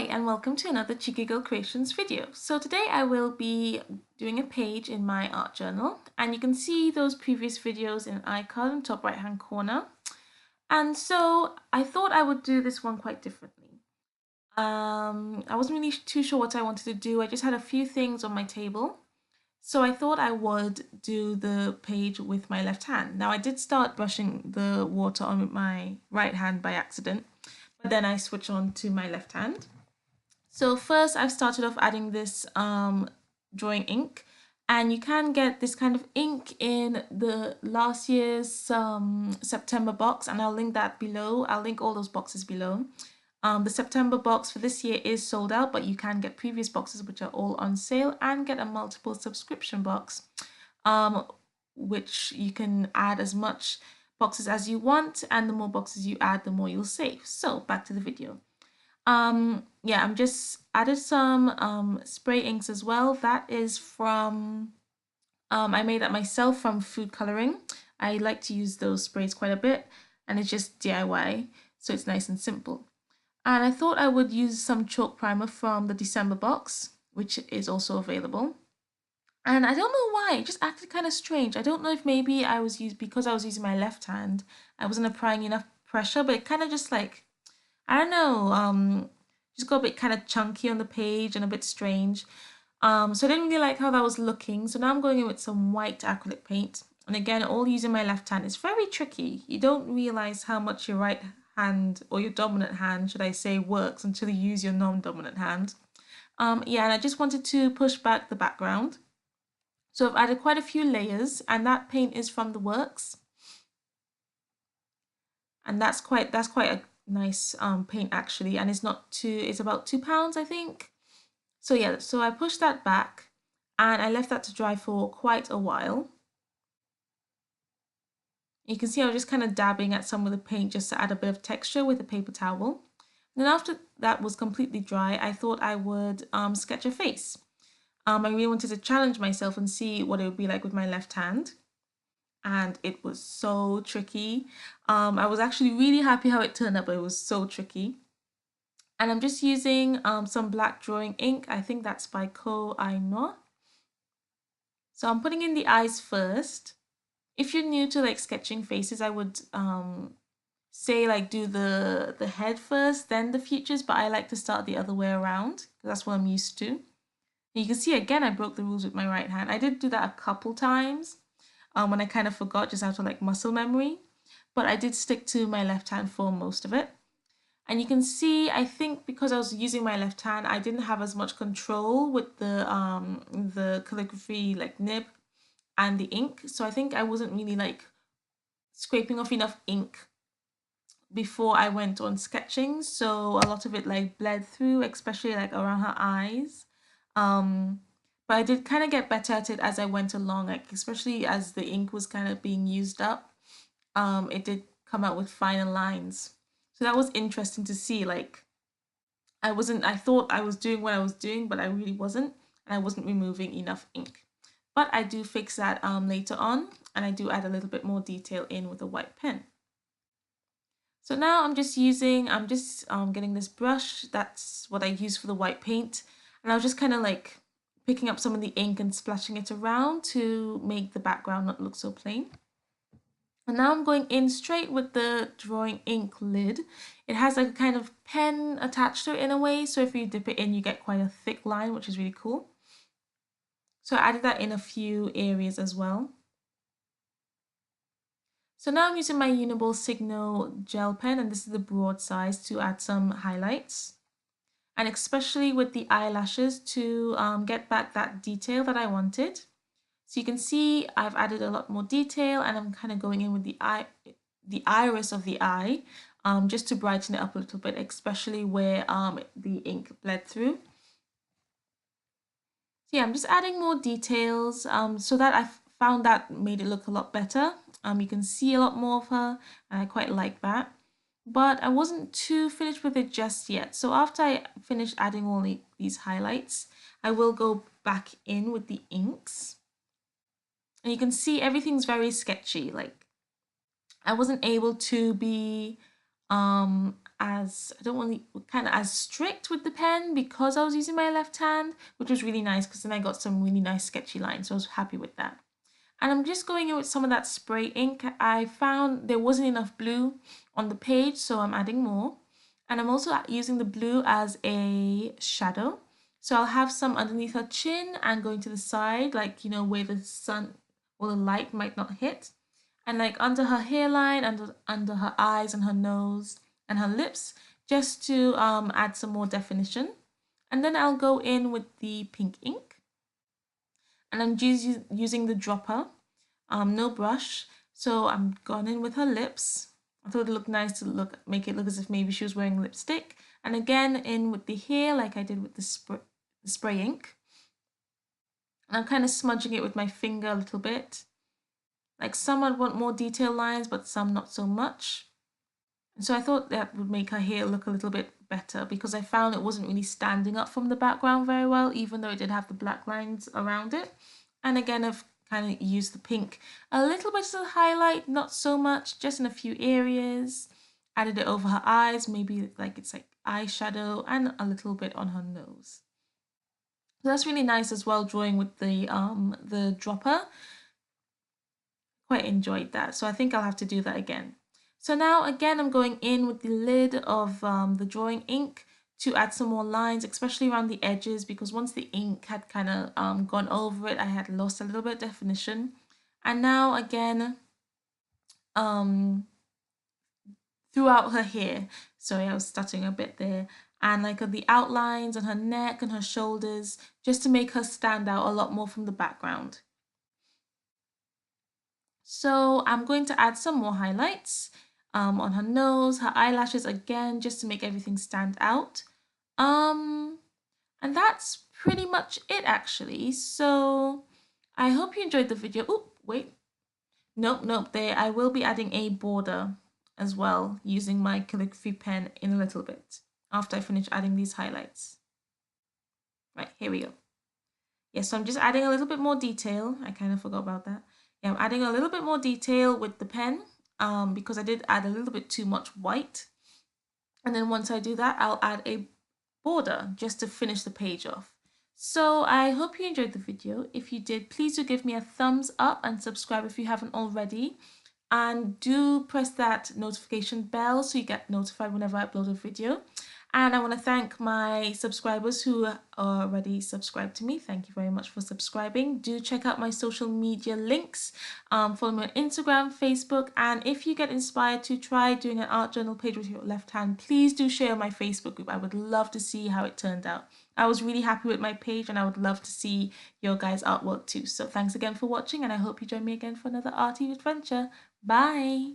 and welcome to another Checiegirl Creations video. So today I will be doing a page in my art journal, and you can see those previous videos in an icon in the top right hand corner. And so I thought I would do this one quite differently. I wasn't really too sure what I wanted to do. I just had a few things on my table. So I thought I would do the page with my left hand. Now I did start brushing the water on with my right hand by accident, but then I switched on to my left hand. So first I've started off adding this drawing ink, and you can get this kind of ink in the last year's September box, and I'll link that below. I'll link all those boxes below. The September box for this year is sold out, but you can get previous boxes which are all on sale, and get a multiple subscription box, which you can add as much boxes as you want, and the more boxes you add, the more you'll save. So back to the video. Yeah, I'm just added some spray inks as well. That is from I made that myself from food coloring. I like to use those sprays quite a bit, and it's just DIY, so it's nice and simple. And I thought I would use some chalk primer from the December box, which is also available. And I don't know why, it just acted kind of strange. I don't know if maybe because I was using my left hand, I wasn't applying enough pressure, but it kind of just like, I don't know, just got a bit kind of chunky on the page and a bit strange. So I didn't really like how that was looking. So now I'm going in with some white acrylic paint. And again, all using my left hand. It's very tricky. You don't realize how much your right hand, or your dominant hand, should I say, works until you use your non-dominant hand. Yeah, and I just wanted to push back the background. So I've added quite a few layers, and that paint is from the Works. And that's quite a nice paint actually, and it's about £2, I think. So yeah, so I pushed that back and I left that to dry for quite a while. You can see I was just kind of dabbing at some of the paint just to add a bit of texture with a paper towel. And then after that was completely dry, I thought I would sketch a face. I really wanted to challenge myself and see what it would be like with my left hand. And it was so tricky. I was actually really happy how it turned out, but it was so tricky. And I'm just using some black drawing ink. I think that's by Ko Aino. So I'm putting in the eyes first. If you're new to like sketching faces, I would say like do the head first, then the features, but I like to start the other way around because that's what I'm used to. And you can see again, I broke the rules with my right hand. I did do that a couple times when I kind of forgot, just out of like muscle memory, but I did stick to my left hand for most of it. And you can see, I think because I was using my left hand, I didn't have as much control with the calligraphy like nib and the ink. So I think I wasn't really like scraping off enough ink before I went on sketching. So a lot of it like bled through, especially like around her eyes. But I did kind of get better at it as I went along, like especially as the ink was kind of being used up. It did come out with finer lines. So that was interesting to see. Like I thought I was doing what I was doing, but I really wasn't, and I wasn't removing enough ink. But I do fix that later on, and I do add a little bit more detail in with a white pen. So now I'm just getting this brush. That's what I use for the white paint, and I was just kind of like picking up some of the ink and splashing it around to make the background not look so plain. And now I'm going in straight with the drawing ink lid. It has like a kind of pen attached to it in a way, so if you dip it in, you get quite a thick line, which is really cool. So I added that in a few areas as well. So now I'm using my Uniball Signo gel pen, and this is the broad size, to add some highlights. And especially with the eyelashes to get back that detail that I wanted. So you can see I've added a lot more detail, and I'm kind of going in with the iris of the eye, just to brighten it up a little bit, especially where the ink bled through. So yeah, I'm just adding more details so that I found that made it look a lot better. You can see a lot more of her, and I quite like that. But I wasn't too finished with it just yet. So after I finish adding all these highlights, I will go back in with the inks. And you can see everything's very sketchy. Like I wasn't able to be I don't want to kind of as strict with the pen because I was using my left hand, which was really nice because then I got some really nice sketchy lines. So I was happy with that. And I'm just going in with some of that spray ink. I found there wasn't enough blue on the page, so I'm adding more. And I'm also using the blue as a shadow. So I'll have some underneath her chin and going to the side, like, you know, where the sun or the light might not hit. And like under her hairline, under her eyes and her nose and her lips, just to add some more definition. And then I'll go in with the pink ink. And I'm using the dropper, no brush. So I'm gone in with her lips. I thought it looked nice to make it look as if maybe she was wearing lipstick. And again, in with the hair, like I did with the spray ink. And I'm kind of smudging it with my finger a little bit. Like some I'd want more detailed lines, but some not so much. And so I thought that would make her hair look a little bit better because I found it wasn't really standing up from the background very well, even though it did have the black lines around it. And again, I've kind of used the pink a little bit to highlight, not so much, just in a few areas. Added it over her eyes, maybe like it's like eyeshadow, and a little bit on her nose. So that's really nice as well, drawing with the dropper. Quite enjoyed that, so I think I'll have to do that again. So now again, I'm going in with the lid of the drawing ink to add some more lines, especially around the edges, because once the ink had kind of gone over it, I had lost a little bit of definition. And now again, throughout her hair, sorry, I was stuttering a bit there, and like the outlines on her neck and her shoulders, just to make her stand out a lot more from the background. So I'm going to add some more highlights on her nose, her eyelashes again, just to make everything stand out. And that's pretty much it actually. So I hope you enjoyed the video. Oh, wait. Nope, there. I will be adding a border as well using my calligraphy pen in a little bit after I finish adding these highlights. Right, here we go. Yeah, so I'm just adding a little bit more detail. I kind of forgot about that. Yeah, I'm adding a little bit more detail with the pen because I did add a little bit too much white. And then once I do that, I'll add a border just to finish the page off. So I hope you enjoyed the video. If you did, please do give me a thumbs up and subscribe if you haven't already. And do press that notification bell so you get notified whenever I upload a video. And I want to thank my subscribers who are already subscribed to me. Thank you very much for subscribing. Do check out my social media links. Follow me on Instagram, Facebook, and if you get inspired to try doing an art journal page with your left hand, please do share my Facebook group. I would love to see how it turned out. I was really happy with my page and I would love to see your guys' artwork too. So thanks again for watching and I hope you join me again for another arty adventure. Bye!